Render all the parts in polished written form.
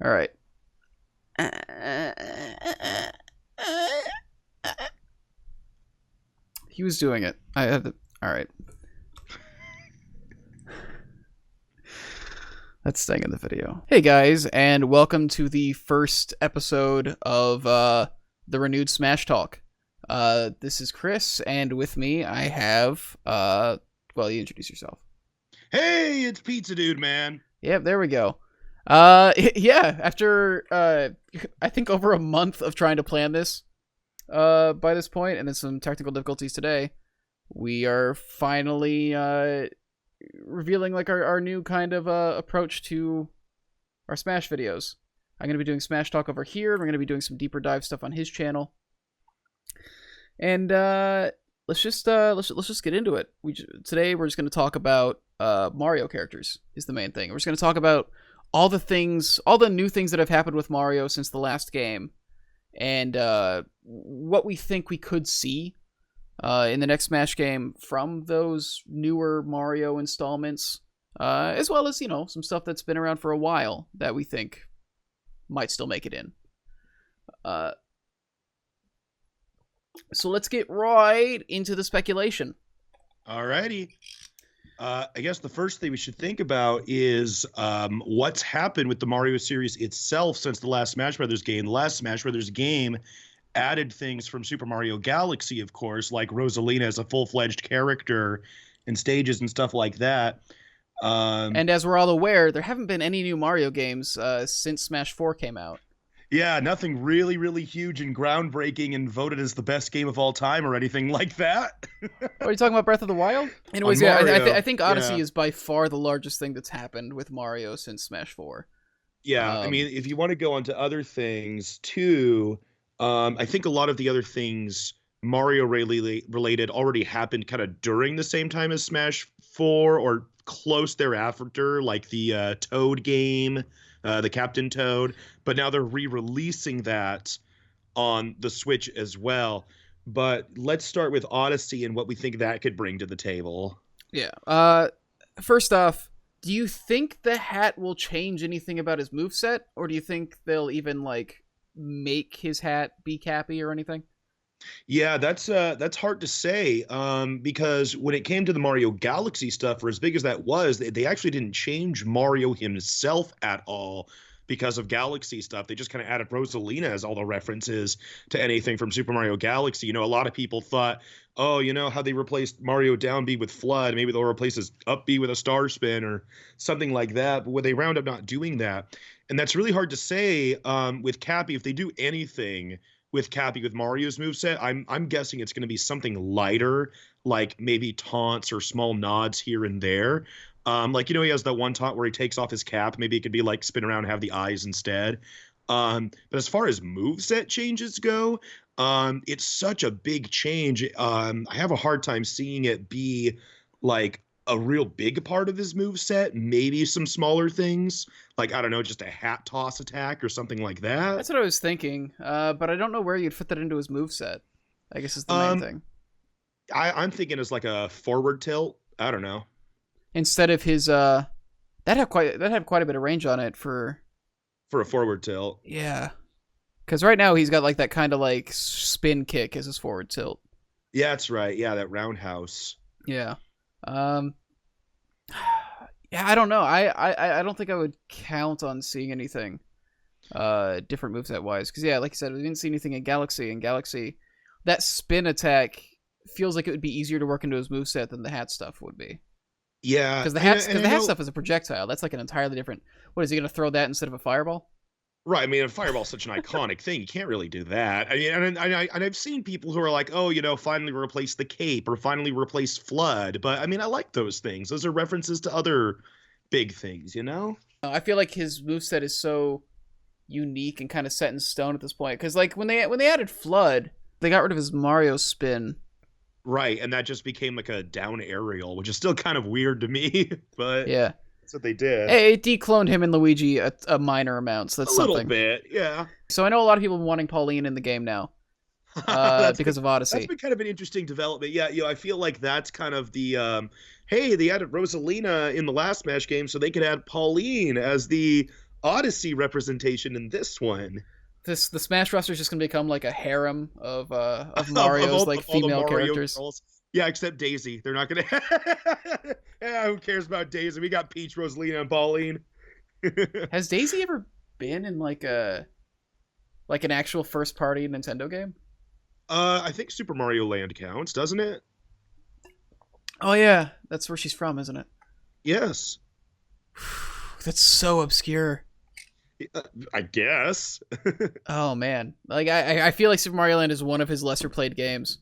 All right. He was doing it. I had to. All right. That's staying in the video. Hey guys, and welcome to the first episode of the renewed Smashtalk. This is Chris, and with me I have well, you introduce yourself. Hey, it's Pizza Dude, man. Yep, there we go. Yeah, after I think over a month of trying to plan this, by this point, and then some technical difficulties today, we are finally revealing like our new kind of approach to our Smash videos. I'm gonna be doing Smash Talk over here. We're gonna be doing some deeper dive stuff on his channel, and let's just get into it. Today we're just gonna talk about Mario characters is the main thing. We're just gonna talk about all the new things that have happened with Mario since the last game, and what we think we could see in the next Smash game from those newer Mario installments, as well as, some stuff that's been around for a while that we think might still make it in. So let's get right into the speculation. Alrighty. I guess the first thing we should think about is what's happened with the Mario series itself since the last Smash Brothers game. The last Smash Brothers game added things from Super Mario Galaxy, of course, like Rosalina as a full-fledged character and stages and stuff like that. And as we're all aware, there haven't been any new Mario games since Smash 4 came out. Yeah, nothing really, really huge and groundbreaking and voted as the best game of all time or anything like that. Are you talking about Breath of the Wild? Anyways, On yeah, Mario, I think Odyssey yeah. is by far the largest thing that's happened with Mario since Smash 4. Yeah, I mean, if you want to go on to other things too, I think a lot of the other things Mario related already happened kind of during the same time as Smash 4 or close thereafter, like the Toad game, the Captain Toad. But now they're re-releasing that on the Switch as well. But let's start with Odyssey and what we think that could bring to the table. Yeah. First off, do you think the hat will change anything about his moveset, or do you think they'll even like make his hat be Cappy or anything? Yeah, that's hard to say because when it came to the Mario Galaxy stuff, for as big as that was, they actually didn't change Mario himself at all because of Galaxy stuff. They just kind of added Rosalina as all the references to anything from Super Mario Galaxy. A lot of people thought, oh, how they replaced Mario Down B with Flood, maybe they'll replace his Up B with a Star Spin or something like that. But when they round up not doing that, and that's really hard to say with Cappy if they do anything with Cappy with Mario's moveset. I'm guessing it's going to be something lighter, like maybe taunts or small nods here and there. Like, he has that one taunt where he takes off his cap. Maybe it could be like spin around and have the eyes instead. But as far as moveset changes go, it's such a big change. I have a hard time seeing it be like a real big part of his moveset. Maybe some smaller things, like, I don't know, just a hat toss attack or something like that. That's what I was thinking, but I don't know where you'd fit that into his moveset. I guess is the main thing. I'm thinking as like a forward tilt. I don't know. Instead of his that had quite a bit of range on it for a forward tilt. Yeah, because right now he's got like that kind of like spin kick as his forward tilt. Yeah, that's right. Yeah, that roundhouse. Yeah. Yeah, I don't know. I don't think I would count on seeing anything different moveset wise. Because yeah, like you said, we didn't see anything in Galaxy. In Galaxy, that spin attack feels like it would be easier to work into his moveset than the hat stuff would be. Yeah, because the hat stuff is a projectile. That's like an entirely different. What is he going to throw that instead of a fireball? Right. I mean, a fireball's such an iconic thing. You can't really do that. I mean, and I've seen people who are like, oh, finally replace the cape or finally replace Flood. But I mean, I like those things. Those are references to other big things, I feel like his moveset is so unique and kind of set in stone at this point. Because like when they added Flood, they got rid of his Mario spin. Right, and that just became like a down aerial, which is still kind of weird to me. But yeah. That's what they did. Hey, it decloned him and Luigi a minor amount, so that's a something. Little bit, yeah. So I know a lot of people have been wanting Pauline in the game now, because of Odyssey. That's been kind of an interesting development. Yeah, I feel like that's kind of the hey, they added Rosalina in the last Smash game, so they could add Pauline as the Odyssey representation in this one. The Smash roster is just gonna become like a harem of of Mario's all like of all the female Mario characters. girls. Yeah, except Daisy. They're not gonna. Yeah, who cares about Daisy? We got Peach, Rosalina, and Pauline. Has Daisy ever been in like an actual first party Nintendo game? I think Super Mario Land counts, doesn't it? Oh yeah, that's where she's from, isn't it? Yes. That's so obscure. Uh, I guess. Oh man, like I feel like Super Mario Land is one of his lesser played games.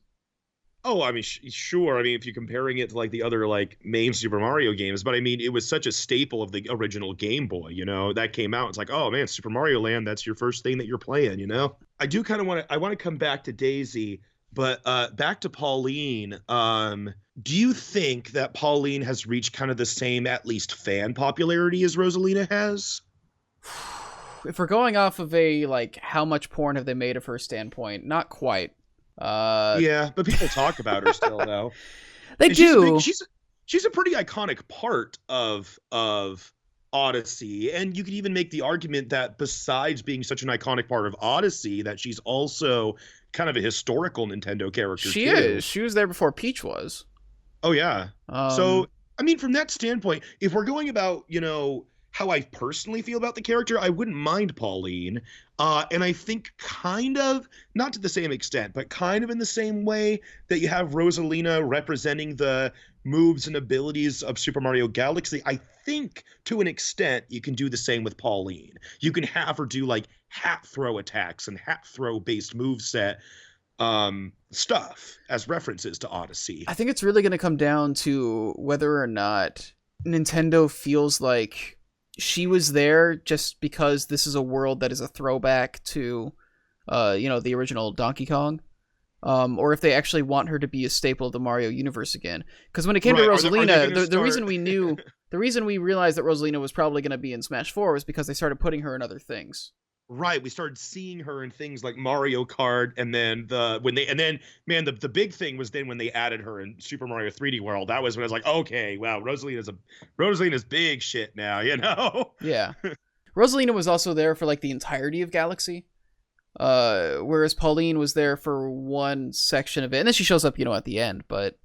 Oh, I mean, sure. I mean, if you're comparing it to like the other like main Super Mario games, but I mean, it was such a staple of the original Game Boy. That came out. It's like, oh man, Super Mario Land. That's your first thing that you're playing. I do kind of want to. I want to come back to Daisy, but back to Pauline. Do you think that Pauline has reached kind of the same, at least fan popularity as Rosalina has? If we're going off of a like how much porn have they made of her standpoint, not quite. Yeah, but people talk about her still, though. They And do. she's a pretty iconic part of Odyssey, and you could even make the argument that besides being such an iconic part of Odyssey, that she's also kind of a historical Nintendo character She too. is. She was there before Peach was. Oh yeah. Um, So I mean, from that standpoint, if we're going about, how I personally feel about the character, I wouldn't mind Pauline. And I think kind of, not to the same extent, but kind of in the same way that you have Rosalina representing the moves and abilities of Super Mario Galaxy, I think to an extent you can do the same with Pauline. You can have her do like hat throw attacks and hat throw based moveset stuff as references to Odyssey. I think it's really going to come down to whether or not Nintendo feels like she was there just because this is a world that is a throwback to, the original Donkey Kong, or if they actually want her to be a staple of the Mario universe again. Because when it came to Right. Are they Rosalina, gonna the reason start- we knew, the reason we realized that Rosalina was probably going to be in Smash 4 was because they started putting her in other things. Right, we started seeing her in things like Mario Kart, and then man, the big thing was then when they added her in Super Mario 3D World. That was when I was like, okay, wow, Rosalina's big shit now. Yeah. Rosalina was also there for like the entirety of Galaxy. Whereas Pauline was there for one section of it, and then she shows up, at the end. But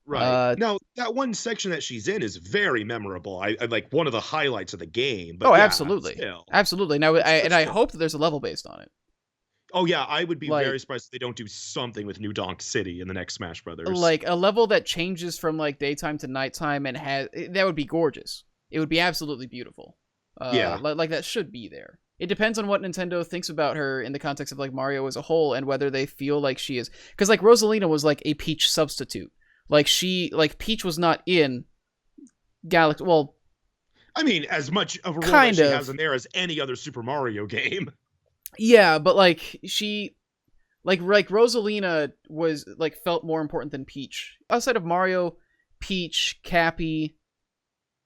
Right. Now, that one section that she's in is very memorable. I like one of the highlights of the game. But oh, yeah, absolutely, still. absolutely. Now, I Still. hope that there's a level based on it. Oh yeah, I would be Like- very surprised if they don't do something with New Donk City in the next Smash Brothers. Like a level that changes from like daytime to nighttime and that would be gorgeous. It would be absolutely beautiful. Yeah. Like that should be there. It depends on what Nintendo thinks about her in the context of like Mario as a whole and whether they feel like she is, because like Rosalina was like a Peach substitute. Like Peach was not in Galaxy. Well, I mean, as much of a role kind that she of. has in there as any other Super Mario game. Yeah, but like Rosalina was like felt more important than Peach. Outside of Mario, Peach, Cappy,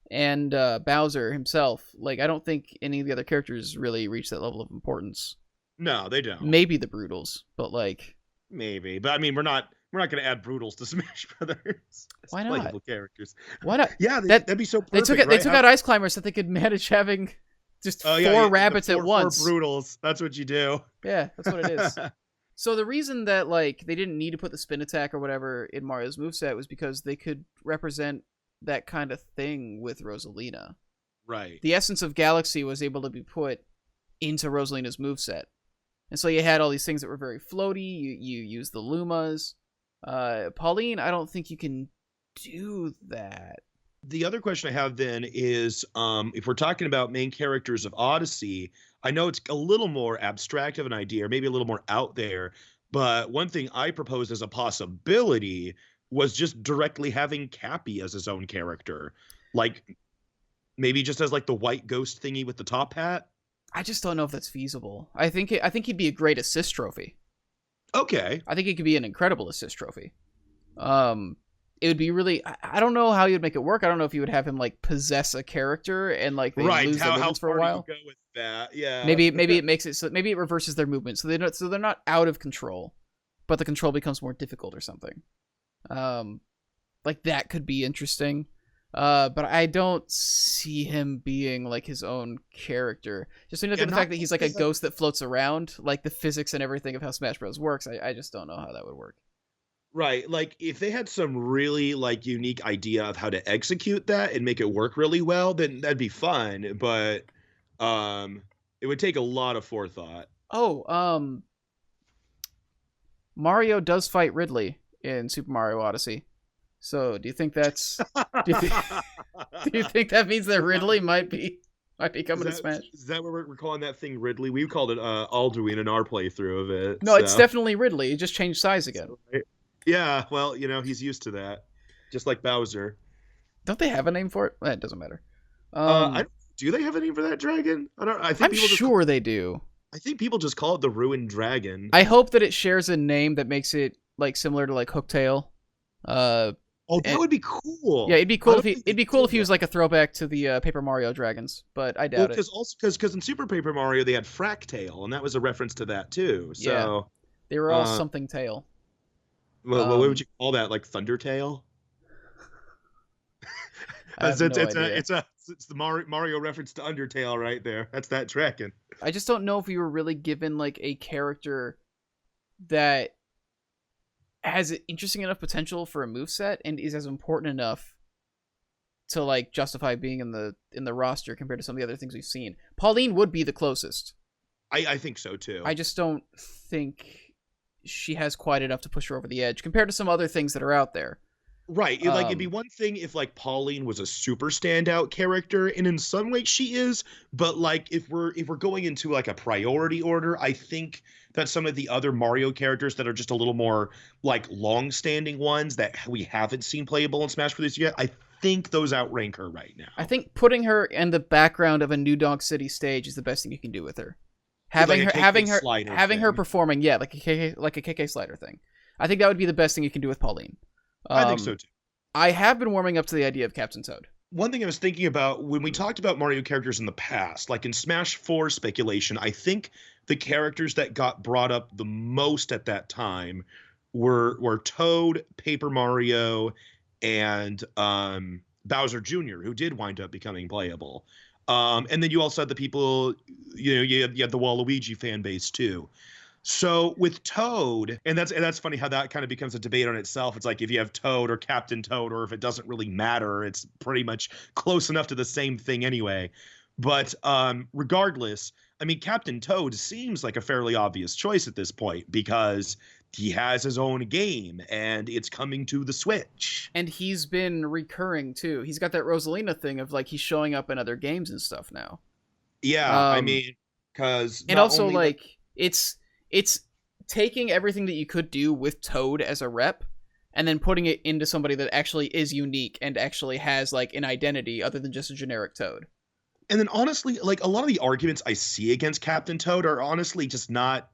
and Bowser himself, like I don't think any of the other characters really reach that level of importance. No, they don't. Maybe the Broodals, but like Maybe, but I mean, we're not going to add Broodals to Smash Brothers. Why not? Playable characters. why not? Yeah, that'd be so They perfect. took it. Right? They took out Ice Climbers so they could manage having just four rabbits at once. 4 Broodals. That's what you do. Yeah, that's what it is. So the reason that like they didn't need to put the spin attack or whatever in Mario's moveset was because they could represent that kind of thing with Rosalina. Right. The essence of Galaxy was able to be put into Rosalina's moveset. And so you had all these things that were very floaty. You use the Lumas. Pauline, I don't think you can do that. The other question I have then is, if we're talking about main characters of Odyssey, I know it's a little more abstract of an idea, or maybe a little more out there, but one thing I proposed as a possibility was just directly having Cappy as his own character. Like, maybe just as like the white ghost thingy with the top hat. I just don't know if that's feasible. I think he'd be a great assist trophy. Okay. I think it could be an incredible assist trophy. It would be really. I don't know how you'd make it work. I don't know if you would have him like possess a character and like they lose their movements for a while. Go with that? Yeah. Maybe it makes it so maybe it reverses their movement so they're not out of control, but the control becomes more difficult or something. Like that could be interesting. But I don't see him being like his own character. Just when you look Yeah, at the fact not that he's just like a because like ghost that floats around, like the physics and everything of how Smash Bros. Works, I just don't know how that would work. right, like if they had some really like unique idea of how to execute that and make it work really well, then that'd be fun. But um, it would take a lot of forethought. Oh, Mario does fight Ridley in Super Mario Odyssey. So do you think that's do you think, do you think that means that Ridley might be Is coming to that Smash? is that what we're calling that thing Ridley? We called it Alduin in our playthrough of it. No, it's So, definitely Ridley. It just changed size again. so right. Yeah, well, he's used to that, just like Bowser. Don't they have a name for it? It doesn't matter. I do they have a name for that dragon? I don't. I'm sure they do. I think people just call it the Ruined Dragon. I hope that it shares a name that makes it like similar to like Hooktail. Uh, Oh, that and, would be yeah, cool. it'd be I cool if don't he think it'd be they cool did if he was that. like a throwback to the Paper Mario dragons, but I Well, doubt it. because in Super Paper Mario they had Fractail, and that was a reference to that too. Yeah, So, they were all uh, something tail. what would Um, you call that? Like Thundertail? I have no idea. It's the Mario reference to Undertale right there. That's that dragon. I just don't know if we were really given like a character that has interesting enough potential for a move set and is as important enough to like justify being in the roster compared to some of the other things we've seen. Pauline would be the closest. I think so too. I just don't think she has quite enough to push her over the edge compared to some other things that are out there. Right. Like it'd be one thing if like Pauline was a super standout character, and in some ways she is, but like if we're going into like a priority order, I think that some of the other Mario characters that are just a little more like long-standing ones that we haven't seen playable in Smash Bros. Yet, I think those outrank her right I now. think putting her in the background of a New Donk City stage is the best thing you can do with her. Like a KK slider Having her thing. performing, yeah, like a KK slider thing. I think that would be the best thing you can do with Pauline. I think so too. I have been warming up to the idea of Captain Toad. One thing I was thinking about when we talked about Mario characters in the past, like in Smash 4 speculation, I think the characters that got brought up the most at that time were Toad, Paper Mario, and Bowser Jr., who did wind up becoming playable. And then you also had the people, you had the Waluigi fan base too. So with Toad, and that's funny how that kind of becomes a debate on itself. It's like if you have Toad or Captain Toad, or if it doesn't really matter, it's pretty much close enough to the same thing anyway. But regardless, I mean, Captain Toad seems like a fairly obvious choice at this point because he has his own game and it's coming to the Switch. And he's been recurring too. He's got that Rosalina thing of like he's showing up in other games and stuff now. Yeah, I Um, mean, because and not also only like like it's taking everything that you could do with Toad as a rep and then putting it into somebody that actually is unique and actually has like an identity other than just a generic Toad. and then honestly, like a lot of the arguments I see against Captain Toad are honestly just not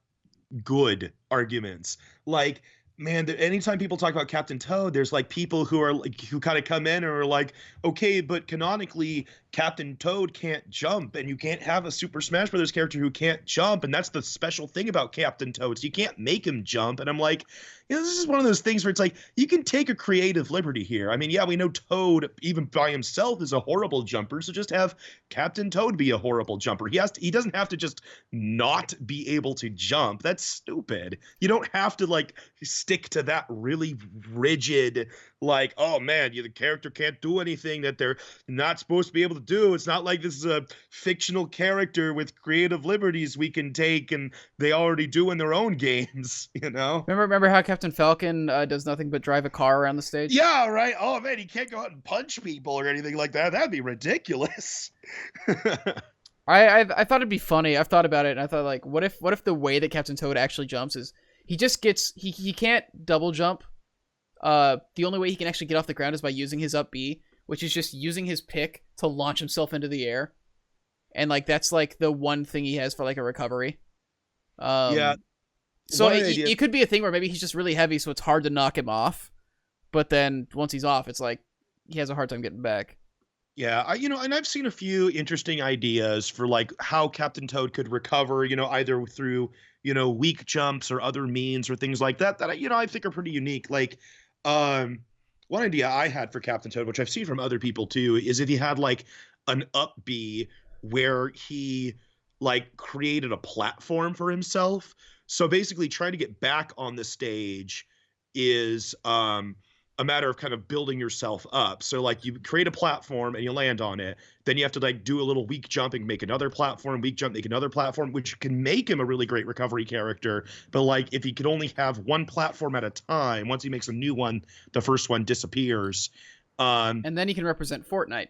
good arguments. Like, man, anytime people talk about Captain Toad, there's like people who are like who kind of come in and are like, okay, but canonically, Captain Toad can't jump, and you can't have a Super Smash Brothers character who can't jump, and that's the special thing about Captain Toad. So you can't make him jump. And I'm like, this is one of those things where it's like you can take a creative liberty here. I mean, yeah, we know Toad even by himself is a horrible jumper, so just have Captain Toad be a horrible jumper. He doesn't have to just not be able to jump. That's stupid. You don't have to like stick to that really rigid, like, oh man, the character can't do anything that they're not supposed to be able to do. It's not like this is a fictional character with creative liberties we can take and they already do in their own games, you know? Remember how Captain Falcon does nothing but drive a car around the stage? Yeah, right. Oh man, he can't go out and punch people or anything like that. That'd be ridiculous. I thought it'd be funny. I've thought about it, and I thought like, what if the way that Captain Toad actually jumps is he just gets he can't double jump. The only way he can actually get off the ground is by using his up B, which is just using his pick to launch himself into the air, and like that's like the one thing he has for like a recovery. Yeah. So it could be a thing where maybe he's just really heavy, so it's hard to knock him off. But then once he's off, it's like he has a hard time getting back. Yeah, and I've seen a few interesting ideas for like how Captain Toad could recover, either through, weak jumps or other means or things like that I think are pretty unique. Like, um, one idea I had for Captain Toad, which I've seen from other people too, is if he had like an up B where he like created a platform for himself. So basically trying to get back on the stage is a matter of kind of building yourself up. So like you create a platform and you land on it, then you have to like do a little weak jumping, make another platform, weak jump, make another platform, which can make him a really great recovery character. But like if he could only have one platform at a time, once he makes a new one, the first one disappears. And then he can represent Fortnite.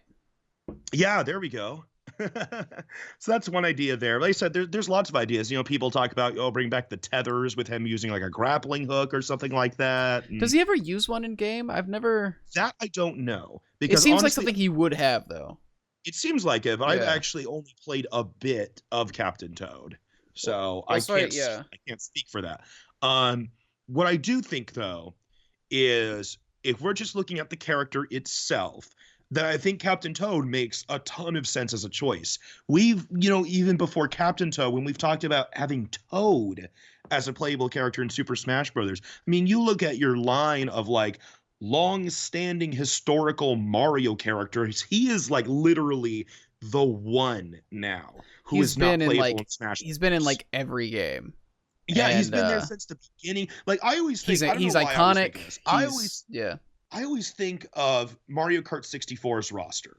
Yeah, there we go. So that's one idea there. Like I said, there's lots of ideas. You know, people talk about, oh, bring back the tethers with him using like a grappling hook or something like that. Does he ever use one in game? I've never. That I don't know It because seems like honestly, something he would have, though. it seems like it. But I've Yeah. actually only played a bit of Captain Toad, so Well, that's right, yeah. I can't speak for that. Um, what I do think though is if we're just looking at the character itself, that I think Captain Toad makes a ton of sense as a choice. We've, you know, even before Captain Toad, when we've talked about having Toad as a playable character in Super Smash Brothers, I mean, you look at your line of like long-standing historical Mario characters, he is like literally the one now who He's is not been in playable in like Smash he's been in Bros. like every game. Yeah, he's And been there since the beginning. Like I always think, I don't he's know why I always think iconic. this. He's yeah. I always think of Mario Kart 64's roster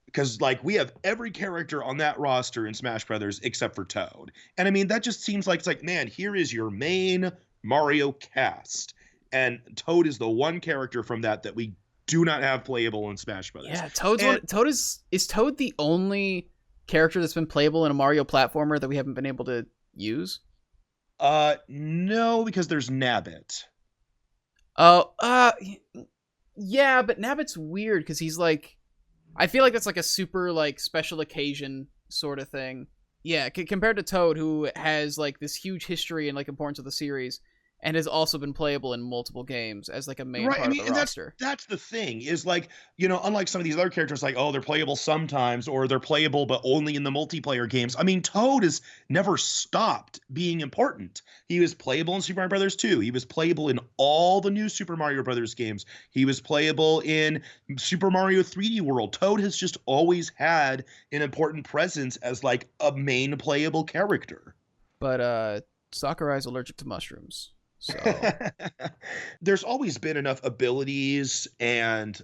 because like we have every character on that roster in Smash Brothers except for Toad. And I mean that just seems like it's like, man, here is your main Mario cast. And Toad is the one character from that we do not have playable in Smash Brothers. Yeah, Toad is Toad the only character that's been playable in a Mario platformer that we haven't been able to use? No, because there's Nabbit. Oh, yeah, but Nabbit's weird because he's like, I feel like that's like a super like special occasion sort of thing. Yeah, compared to Toad, who has like this huge history and like importance of the series, and has also been playable in multiple games as like a main Right, part I mean, of the and roster. that's the thing is like, you know, unlike some of these other characters, like, oh, they're playable sometimes, or they're playable but only in the multiplayer games. I mean, Toad has never stopped being important. He was playable in Super Mario Brothers 2. He was playable in all the new Super Mario Brothers games. He was playable in Super Mario 3D World. Toad has just always had an important presence as like a main playable character. But Sakurai's allergic to mushrooms, so There's always been enough abilities and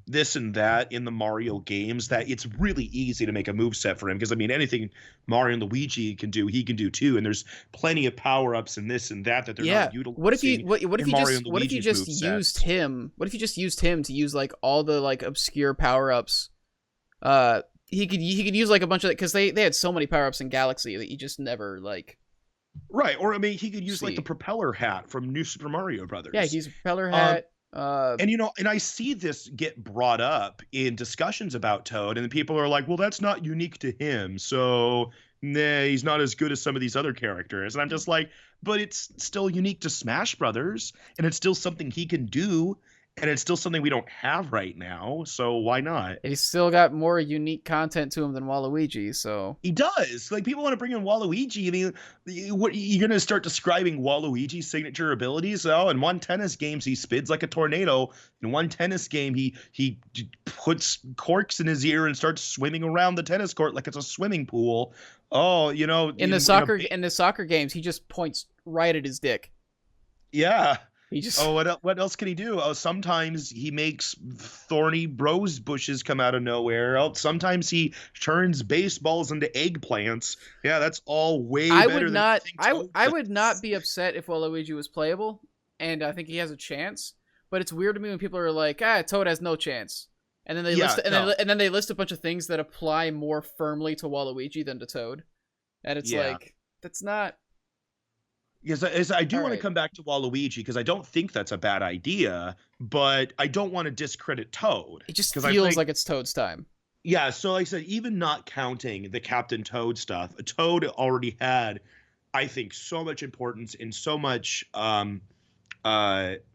this and that in the Mario games that it's really easy to make a move set for him because I mean anything Mario and Luigi can do he can do too, and there's plenty of power-ups and this and that they're yeah. not utilizing. What if in you Mario just and what if you Luigi's just movesets. used him? What if you just used him to use like all the like obscure power ups? He could use like a bunch of because they had so many power ups in Galaxy that you just never like. Right, or I mean he could use See. like the propeller hat from New Super Mario Brothers. Yeah, he's a propeller hat. And you know, and I see this get brought up in discussions about Toad, and people are like, "Well, that's not unique to him, so nah, he's not as good as some of these other characters." And I'm just like, "But it's still unique to Smash Brothers, and it's still something he can do, and it's still something we don't have right now. So why not?" He's still got more unique content to him than Waluigi, so He does. Like people want to bring in Waluigi. I mean, what you're gonna start describing Waluigi's signature abilities? Oh, in one tennis games he spids like a tornado. In one tennis game he puts corks in his ear and starts swimming around the tennis court like it's a swimming pool. Oh, you know, in the soccer games he just points right at his dick. yeah. He just Oh, what else can he do? Oh, sometimes he makes thorny rose bushes come out of nowhere. Oh, sometimes he turns baseballs into eggplants. Yeah, that's all way I better would than not anything I Toad I would does. not be upset if Waluigi was playable, and I think he has a chance. But it's weird to me when people are like, Toad has no chance. And then they Yeah, no. and then they list a bunch of things that apply more firmly to Waluigi than to Toad. And it's Yeah. like that's not Yes, I do all want to right. come back to Waluigi because I don't think that's a bad idea, but I don't want to discredit Toad It just because I feels think like it's Toad's time. yeah. So like I said, even not counting the Captain Toad stuff, Toad already had, I think, so much importance and so much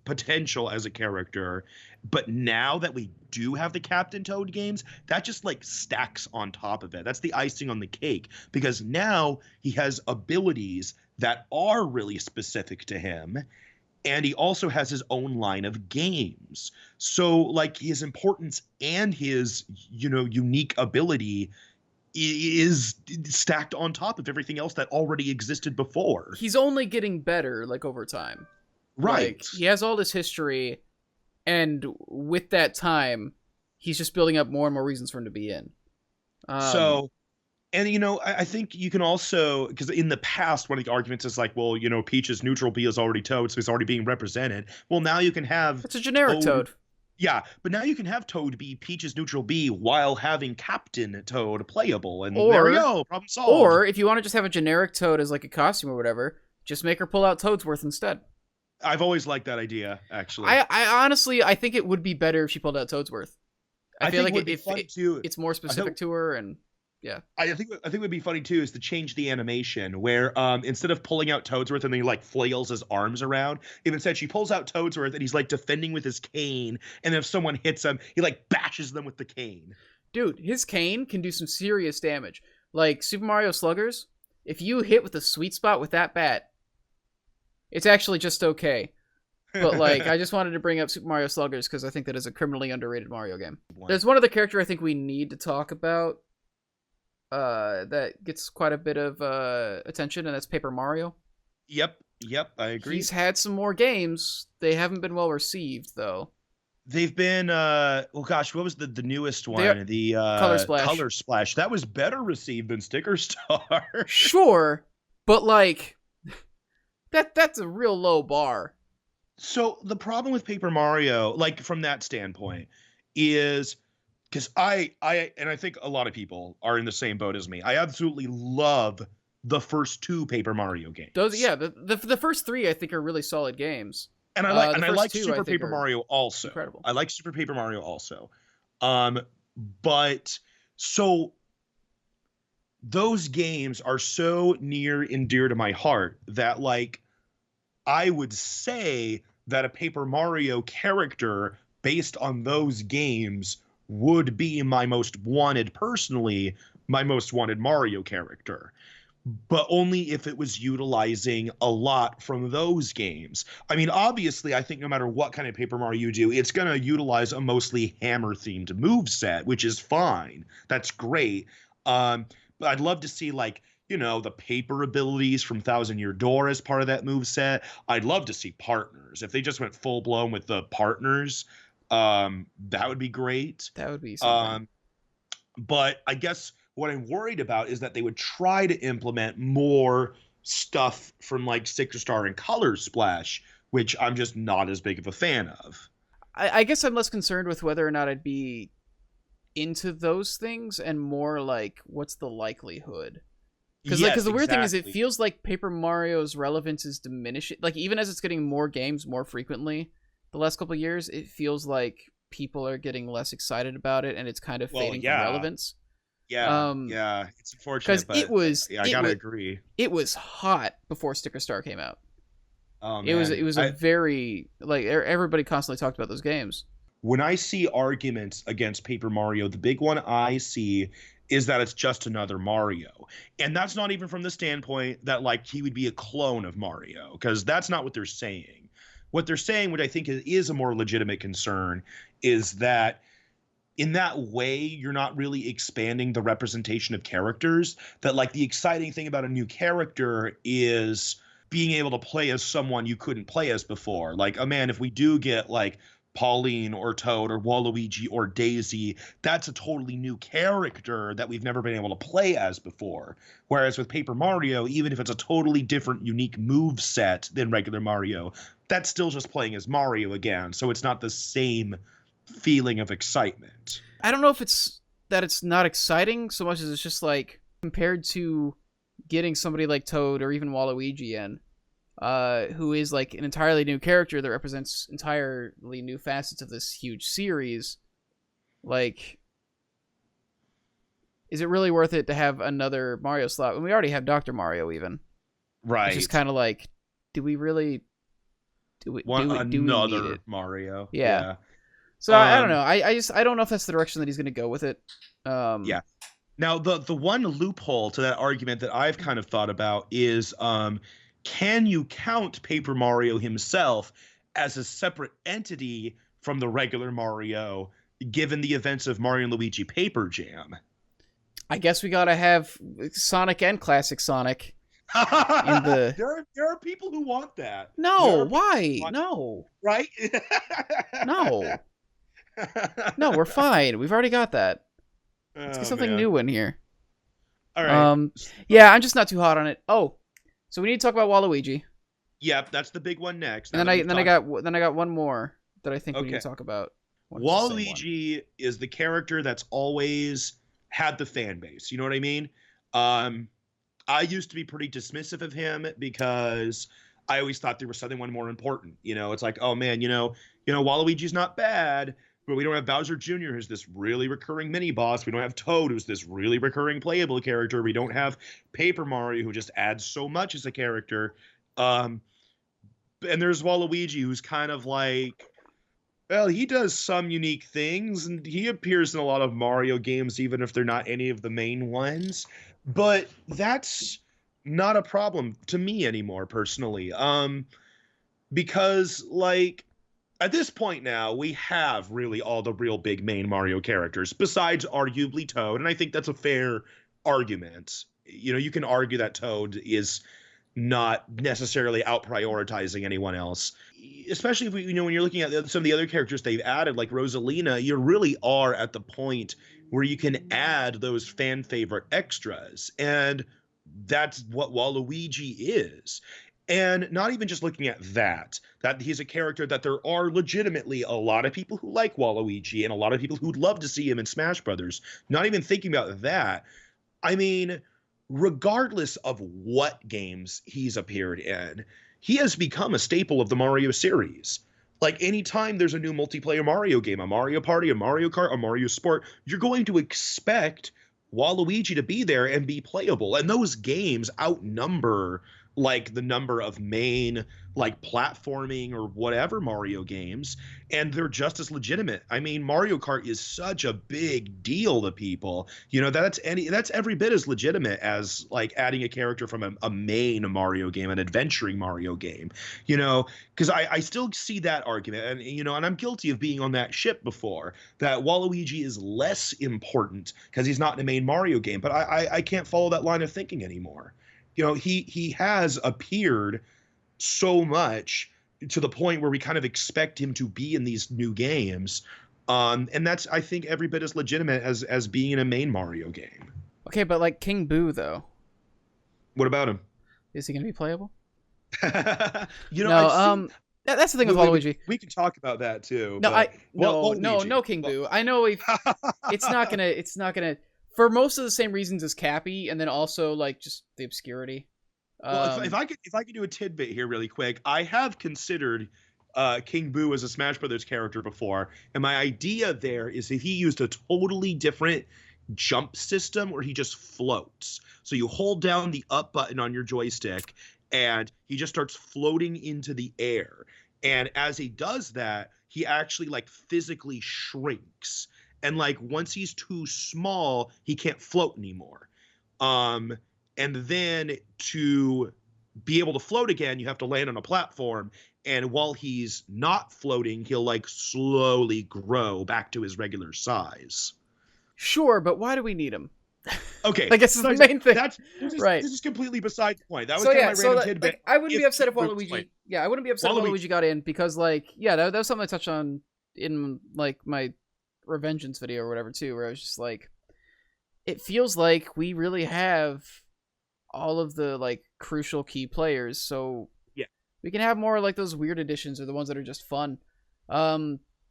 potential as a character. But now that we do have the Captain Toad games, that just like stacks on top of it. That's the icing on the cake because now he has abilities that are really specific to him. and he also has his own line of games. So like his importance and his, unique ability is stacked on top of everything else that already existed before. He's only getting better, like, over time. Right. Like, he has all this history, and with that time, he's just building up more and more reasons for him to be in. So, and I think you can also, because in the past, one of the arguments is like, well, Peach's neutral B is already Toad, so he's already being represented. Well, now you can have it's a generic Toad. Yeah, but now you can have Toad be Peach's neutral B while having Captain Toad playable, and there we go, problem solved. Or if you want to just have a generic Toad as like a costume or whatever, just make her pull out Toadsworth instead. I've always liked that idea, actually. I honestly, I think it would be better if she pulled out Toadsworth. I feel like it's more specific to her, and yeah. I think it would be funny too is to change the animation where instead of pulling out Toadsworth and then he like flails his arms around, if instead she pulls out Toadsworth and he's like defending with his cane, and then if someone hits him, he like bashes them with the cane. Dude, his cane can do some serious damage. Like Super Mario Sluggers, if you hit with a sweet spot with that bat, it's actually just okay. But like, I just wanted to bring up Super Mario Sluggers because I think that is a criminally underrated Mario game. There's one other character I think we need to talk about that gets quite a bit of attention, and that's Paper Mario. Yep, I agree. He's had some more games. They haven't been well received, though. They've been, what was the newest one? The Color Splash. That was better received than Sticker Star. Sure, but like, that's a real low bar. So the problem with Paper Mario, like from that standpoint, is because I think a lot of people are in the same boat as me. I absolutely love the first two Paper Mario games. The first three I think are really solid games. And I like Super Paper Mario also. Incredible. I like Super Paper Mario also. But so those games are so near and dear to my heart that like I would say that a Paper Mario character based on those games would be my most wanted Mario character, but only if it was utilizing a lot from those games. I mean, obviously, I think no matter what kind of Paper Mario you do, it's going to utilize a mostly hammer-themed moveset, which is fine. That's great. But I'd love to see, like, the paper abilities from Thousand Year Door as part of that moveset. I'd love to see partners. If they just went full-blown with the partners, that would be great. That would be something. But I guess what I'm worried about is that they would try to implement more stuff from like Sticker Star and Color Splash, which I'm just not as big of a fan of. I guess I'm less concerned with whether or not I'd be into those things and more like what's the likelihood. Because the weird thing is, it feels like Paper Mario's relevance is diminishing. Like, even as it's getting more games more frequently the last couple of years, it feels like people are getting less excited about it, and it's kind of fading from relevance. Yeah, it's unfortunate. Because I gotta agree. It was hot before Sticker Star came out. Oh, man. It was a very, like, everybody constantly talked about those games. When I see arguments against Paper Mario, the big one I see is that it's just another Mario. And that's not even from the standpoint that like he would be a clone of Mario, because that's not what they're saying. What they're saying, which I think is a more legitimate concern, is that in that way, you're not really expanding the representation of characters. That like the exciting thing about a new character is being able to play as someone you couldn't play as before. Like, oh man, if we do get like Pauline or Toad or Waluigi or Daisy, that's a totally new character that we've never been able to play as before. Whereas with Paper Mario, even if it's a totally different, unique move set than regular Mario, that's still just playing as Mario again. So it's not the same feeling of excitement. I don't know if it's that it's not exciting so much as it's just like compared to getting somebody like Toad or even Waluigi in, who is like an entirely new character that represents entirely new facets of this huge series. Like, is it really worth it to have another Mario slot when we already have Dr. Mario even? Right. It's just kind of like, do we really do another need it? Mario? Yeah. So I don't know. I don't know if that's the direction that he's going to go with it. Yeah. Now the one loophole to that argument that I've kind of thought about is can you count Paper Mario himself as a separate entity from the regular Mario, given the events of Mario and Luigi Paper Jam? I guess we gotta have Sonic and Classic Sonic in the. There are people who want that. No, why? No, Right? no, no. We're fine. We've already got that. Let's get something new in here. All right. Yeah, I'm just not too hot on it. Oh, so we need to talk about Waluigi. Yep, that's the big one next. And then I got one more that I think we need to talk about. Waluigi is the character that's always had the fan base. You know what I mean? I used to be pretty dismissive of him because I always thought there was something more important. It's like, oh man, Waluigi's not bad, but we don't have Bowser Jr., who's this really recurring mini boss. We don't have Toad, who's this really recurring playable character. We don't have Paper Mario, who just adds so much as a character. And there's Waluigi, who's kind of like, well, he does some unique things, and he appears in a lot of Mario games, even if they're not any of the main ones. But that's not a problem to me anymore, personally. Because, like, at this point now, we have really all the real big main Mario characters, besides arguably Toad, and I think that's a fair argument. You can argue that Toad is not necessarily out prioritizing anyone else, especially if when you're looking at some of the other characters they've added, like Rosalina. You really are at the point where you can add those fan favorite extras, and that's what Waluigi is. And not even just looking at that he's a character that there are legitimately a lot of people who like Waluigi and a lot of people who'd love to see him in Smash Brothers. Not even thinking about that. I mean, regardless of what games he's appeared in, he has become a staple of the Mario series. Like, anytime there's a new multiplayer Mario game, a Mario Party, a Mario Kart, a Mario Sport, you're going to expect Waluigi to be there and be playable. And those games outnumber, like, the number of main, like, platforming or whatever Mario games, and they're just as legitimate. I mean, Mario Kart is such a big deal to people. That's every bit as legitimate as, like, adding a character from a main Mario game, an adventuring Mario game. Because I still see that argument, and and I'm guilty of being on that ship before, that Waluigi is less important because he's not in a main Mario game. But I can't follow that line of thinking anymore. He has appeared so much to the point where we kind of expect him to be in these new games. And that's, I think, every bit as legitimate as being in a main Mario game. Okay, but like King Boo, though. What about him? Is he going to be playable? No, that's the thing with Waluigi. We can talk about that too. No, King Boo. I know it's not gonna. For most of the same reasons as Cappy, and then also like just the obscurity. Well, if I could do a tidbit here really quick, I have considered King Boo as a Smash Brothers character before, and my idea there is that he used a totally different jump system where he just floats. So you hold down the up button on your joystick, and he just starts floating into the air. And as he does that, he actually like physically shrinks. And like once he's too small, he can't float anymore. And then to be able to float again, you have to land on a platform. And while he's not floating, he'll like slowly grow back to his regular size. Sure, but why do we need him? Okay, I guess is the main thing. This is completely beside the point. That was so, kind yeah, of my random tidbit. Like, I wouldn't be upset if Waluigi. Yeah, I wouldn't be upset if Waluigi got in because, like, yeah, that was something I touched on in like my Revengeance video or whatever too, where I was just like, it feels like we really have all of the like crucial key players, so yeah, we can have more like those weird additions or the ones that are just fun.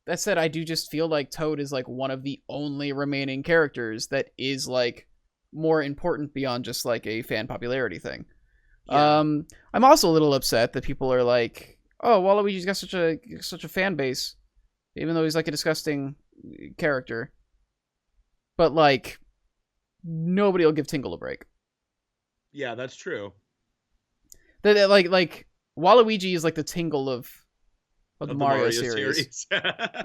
That said, I do just feel like Toad is like one of the only remaining characters that is like more important beyond just like a fan popularity thing. Yeah. I'm also a little upset that people are like, oh, Waluigi's got such a fan base, even though he's like a disgusting character. But like, nobody will give Tingle a break. Yeah, that's true. Like Waluigi is like the Tingle of the Mario series.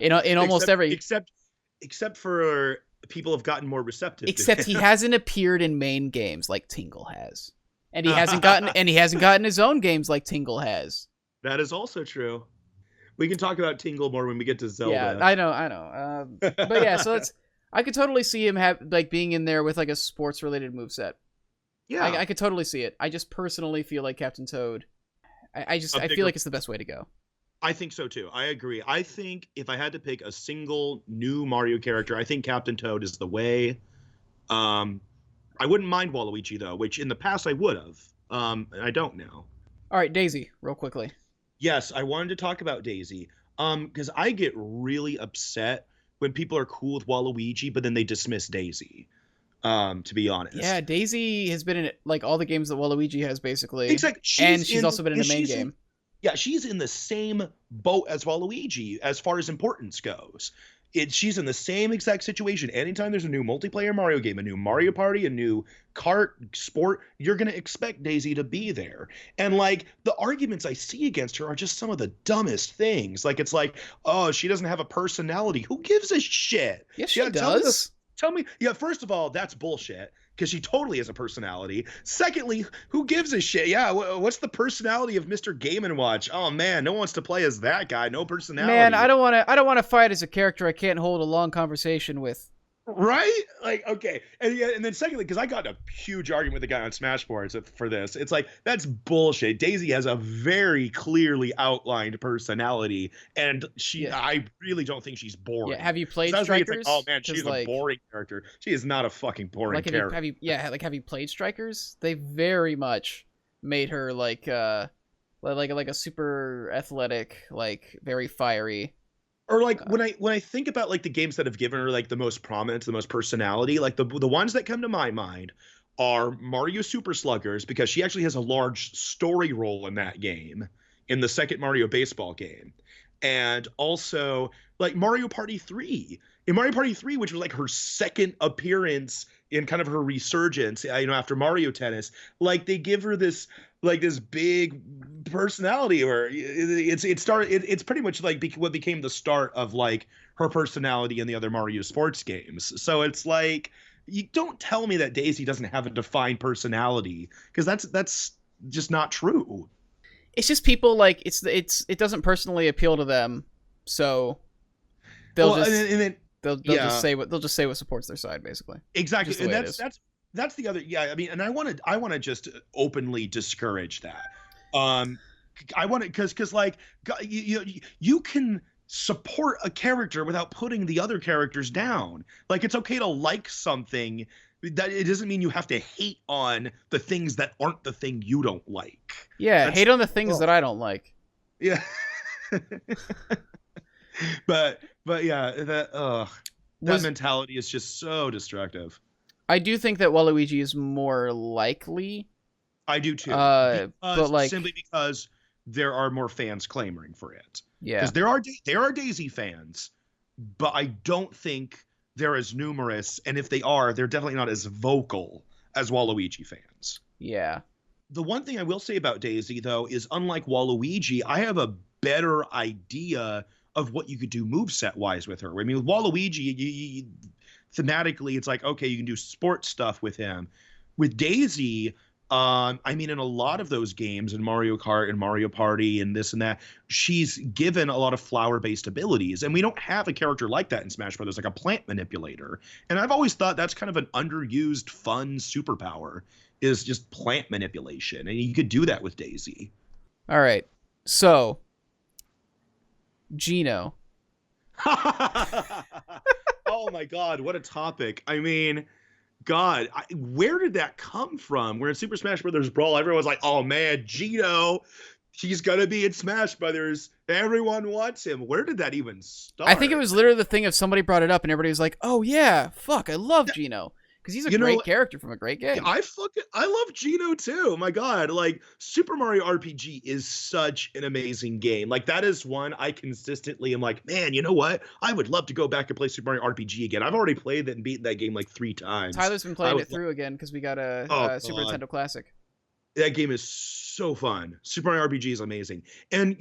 in almost every except for people have gotten more receptive. Except he hasn't appeared in main games like Tingle has. And he hasn't gotten his own games like Tingle has. That is also true. We can talk about Tingle more when we get to Yeah, Zelda. I know. But yeah, so I could totally see him being in there with like a sports related moveset. Yeah. I could totally see it. I just personally feel like Captain Toad. I feel like it's the best way to go. I think so too. I agree. I think if I had to pick a single new Mario character, I think Captain Toad is the way. I wouldn't mind Waluigi though, which in the past I would have. And I don't now. All right, Daisy, real quickly. Yes, I wanted to talk about Daisy. Because I get really upset when people are cool with Waluigi, but then they dismiss Daisy. To be honest. Yeah, Daisy has been in like all the games that Waluigi has basically. Exactly. She's also been in the main game. Yeah, she's in the same boat as Waluigi as far as importance goes. She's in the same exact situation. Anytime there's a new multiplayer Mario game, a new Mario Party, a new kart sport, you're going to expect Daisy to be there. And like the arguments I see against her are just some of the dumbest things. Like it's like, oh, she doesn't have a personality. Who gives a shit? Yes, she does. Tell me, yeah, first of all, that's bullshit because she totally has a personality. Secondly, who gives a shit? Yeah, what's the personality of Mr. Game & Watch? Oh man, no one wants to play as that guy. No personality. Man, I don't want to fight as a character I can't hold a long conversation with. Right? Like, okay. And yeah, and then secondly, because I got in a huge argument with the guy on Smashboards for this. It's like, that's bullshit. Daisy has a very clearly outlined personality, and I really don't think she's boring. Yeah, have you played Strikers? Strikers? Like, oh man, she's a boring character. She is not a fucking boring character. Have you played Strikers? They very much made her like a super athletic, like very fiery. Or like when I think about like the games that have given her like the most prominence, the most personality, like the ones that come to my mind are Mario Super Sluggers, because she actually has a large story role in that game, in the second Mario baseball game. And also like Mario Party 3. In Mario Party 3, which was like her second appearance in kind of her resurgence, after Mario Tennis, like they give her this big personality, where it's pretty much like what became the start of like her personality in the other Mario sports games. So it's like, you don't tell me that Daisy doesn't have a defined personality, because that's just not true. It's just people like it doesn't personally appeal to them, so they'll just say what supports their side, basically. Exactly, and that's the other. Yeah, I mean, and I want to just openly discourage that. I want to, because like you can support a character without putting the other characters down. Like it's okay to like something. That it doesn't mean you have to hate on the things that aren't the thing you don't like. Yeah, hate on the things that I don't like. Yeah. but yeah, that mentality is just so destructive. I do think that Waluigi is more likely. I do too. Simply because there are more fans clamoring for it. Yeah. Because there are Daisy fans, but I don't think they're as numerous, and if they are, they're definitely not as vocal as Waluigi fans. Yeah. The one thing I will say about Daisy, though, is unlike Waluigi, I have a better idea of what you could do moveset-wise with her. I mean, with Waluigi, thematically, it's like, okay, you can do sports stuff with him. With Daisy, I mean, in a lot of those games, in Mario Kart and Mario Party and this and that, she's given a lot of flower-based abilities. And we don't have a character like that in Smash Brothers, like a plant manipulator. And I've always thought that's kind of an underused, fun superpower, is just plant manipulation. And you could do that with Daisy. All right. So, Geno. Oh my God, what a topic. I mean, God, where did that come from? Where in Super Smash Brothers Brawl, everyone's like, oh man, Geno, he's gonna be in Smash Brothers. Everyone wants him. Where did that even start? I think it was literally the thing of somebody brought it up and everybody was like, oh yeah, fuck, I love Geno. Because he's a great character from a great game. I love Geno too. My God, like Super Mario RPG is such an amazing game. Like that is one I consistently am like, man, you know what? I would love to go back and play Super Mario RPG again. I've already played that and beaten that game like 3 times. Tyler's been playing it through again because we got a Super Nintendo Classic. That game is so fun. Super Mario RPG is amazing. And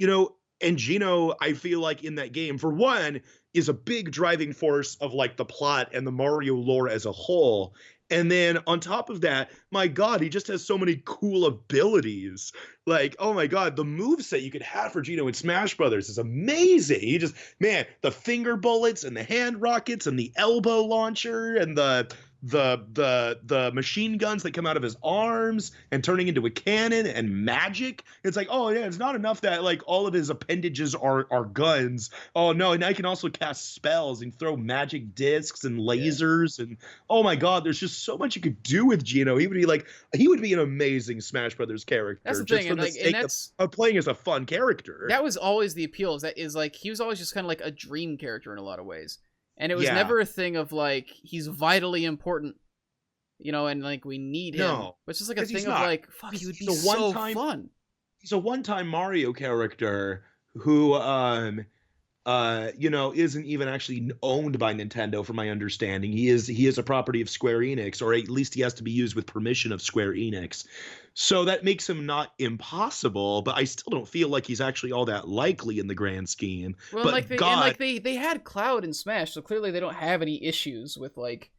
and Geno, I feel like in that game, for one, is a big driving force of like the plot and the Mario lore as a whole. And then on top of that, my God, he just has so many cool abilities. Like, oh my God, the moveset you could have for Gino in Smash Brothers is amazing. He just, man, the finger bullets and the hand rockets and the elbow launcher and the machine guns that come out of his arms and turning into a cannon and magic. It's like, oh yeah, it's not enough that like all of his appendages are guns. Oh no, and I can also cast spells and throw magic discs and Yeah. lasers and oh my God, there's just so much you could do with Gino. He would be an amazing Smash Brothers That's character the just thing, for and the like, and sake of playing as a fun character. that was always the appeal. Is that is like he was always just kind of like a dream character in a lot of ways, and it was Yeah. never a thing of like he's vitally important, and like we need him. No, But it's just like a 'cause he's thing of not. like, fuck, he would be He's a so one-time fun. he's a one-time Mario character who isn't even actually owned by Nintendo from my understanding. He is a property of Square Enix, or at least he has to be used with permission of Square Enix. So that makes him not impossible, but I still don't feel like he's actually all that likely in the grand scheme. Well, and like But they and God, like they had Cloud in Smash, so clearly they don't have any issues with like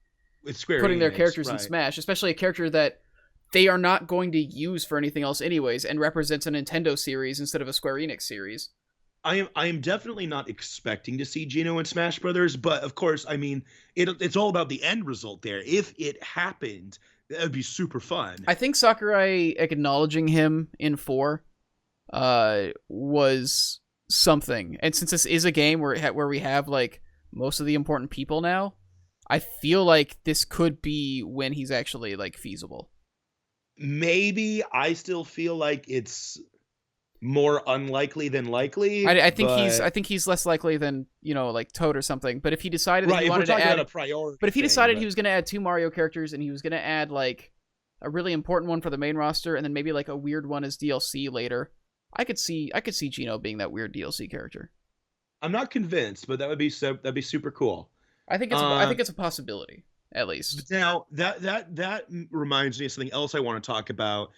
with Square putting their Enix, characters in right. Smash, especially a character that they are not going to use for anything else anyways, and represents a Nintendo series instead of a Square Enix series. I am definitely not expecting to see Gino in Smash Brothers, but of course, I mean, it's all about the end result there. If it happened, that would be super fun. I think Sakurai acknowledging him in 4 was something. And since this is a game where we have like most of the important people now, I feel like this could be when he's actually like feasible. Maybe I still feel like it's more unlikely than likely. I think but he's less likely than like Toad or something. But if he decided that right, he if we're wanted to talking add, about a priority, but if he thing, decided but he was going to add 2 Mario characters and he was going to add like a really important one for the main roster and then maybe like a weird one as DLC later, I could see Gino being that weird DLC character. I'm not convinced, but that'd be super cool. I think it's a possibility at least. Now that reminds me of something else I want to talk about.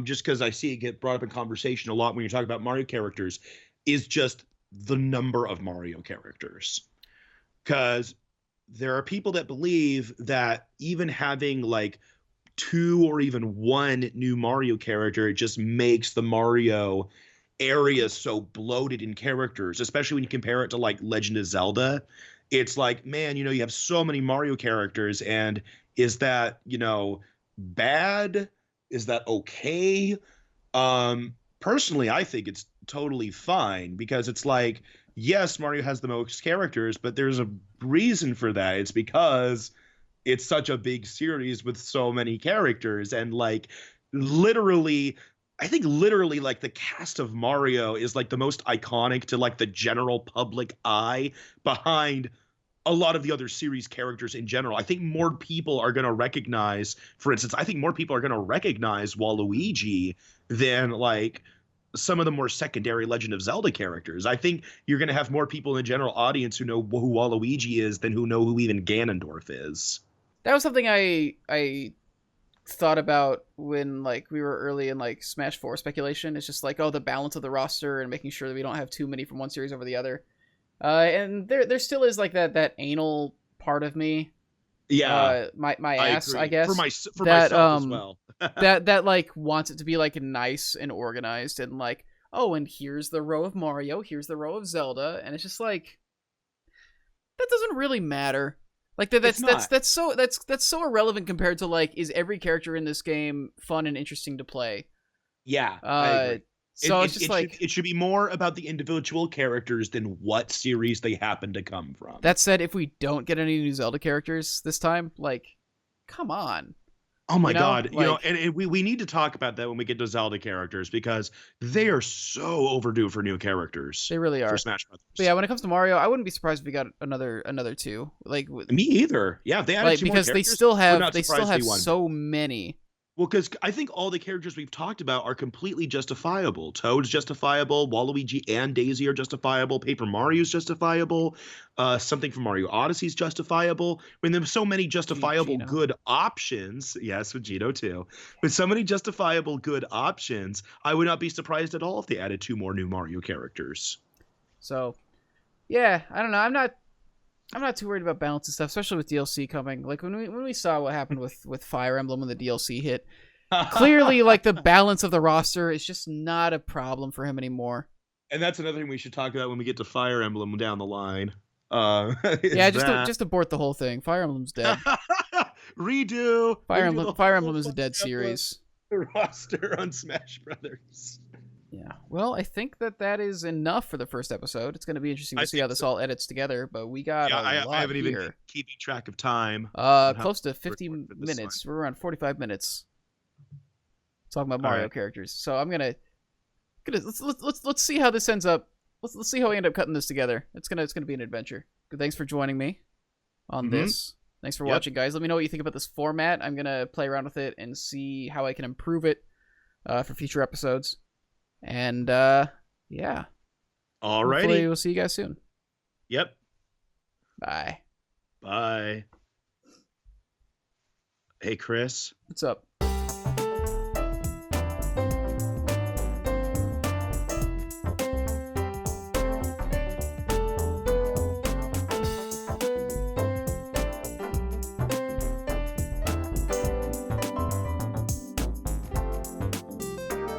Just because I see it get brought up in conversation a lot when you talk about Mario characters, is just the number of Mario characters. Because there are people that believe that even having like 2 or even 1 new Mario character, it just makes the Mario area so bloated in characters, especially when you compare it to like Legend of Zelda. It's like, man, you have so many Mario characters, and is that, bad? Is that okay? Personally, I think it's totally fine because it's like, yes, Mario has the most characters, but there's a reason for that. It's because it's such a big series with so many characters, and like literally I think literally like the cast of Mario is like the most iconic to like the general public eye behind a lot of the other series characters in general. I think more people are going to recognize, for instance, I think more people are going to recognize Waluigi than like some of the more secondary Legend of Zelda characters. I think you're going to have more people in the general audience who know who Waluigi is than who know who even Ganondorf is. That was something I thought about when like we were early in like Smash 4 speculation. It's just like, oh, the balance of the roster and making sure that we don't have too many from one series over the other. And there still is like that anal part of me. Yeah, my I ass, agree. I guess. For that myself as well. that like wants it to be like nice and organized and like, oh, and here's the row of Mario, here's the row of Zelda, and it's just like that doesn't really matter. Like that's so irrelevant compared to like, is every character in this game fun and interesting to play? Yeah, I agree. So it's just like, it should be more about the individual characters than what series they happen to come from. that said, if we don't get any new Zelda characters this time, like, come on. Oh my God. Like, and we need to talk about that when we get to Zelda characters because they are so overdue for new characters. they really are. For Smash Brothers. But yeah, when it comes to Mario, I wouldn't be surprised if we got another 2. Like, Me either. Yeah, if they added like 2 more because characters, they still would have not surprise me one. so many. Well, because I think all the characters we've talked about are completely justifiable. Toad's justifiable. Waluigi and Daisy are justifiable. Paper Mario's justifiable. Something from Mario Odyssey's justifiable. I mean, there's so many justifiable Gino. good options. Yes, with Gino too. With so many justifiable good options, I would not be surprised at all if they added 2 more new Mario characters. So, yeah, I don't know. I'm not too worried about balance and stuff, especially with DLC coming. Like when we saw what happened with Fire Emblem when the DLC hit, clearly like the balance of the roster is just not a problem for him anymore. And that's another thing we should talk about when we get to Fire Emblem down the line. Yeah, just abort the whole thing. Fire Emblem's dead. Redo Fire Emblem is a dead series. The roster on Smash Brothers. Yeah. Well, I think that is enough for the first episode. It's going to be interesting to see how this all edits together, but we got a lot I haven't here. even keeping track of time. Close to 50 minutes. We're around 45 minutes talking about Mario characters. So I'm gonna let's see how this ends up. Let's see how we end up cutting this together. It's gonna be an adventure. Good. Thanks for joining me on this. Thanks for watching, guys. Let me know what you think about this format. I'm gonna play around with it and see how I can improve it for future episodes. And yeah. Alrighty. Hopefully we'll see you guys soon. Yep. Bye. Bye. Hey, Chris. What's up?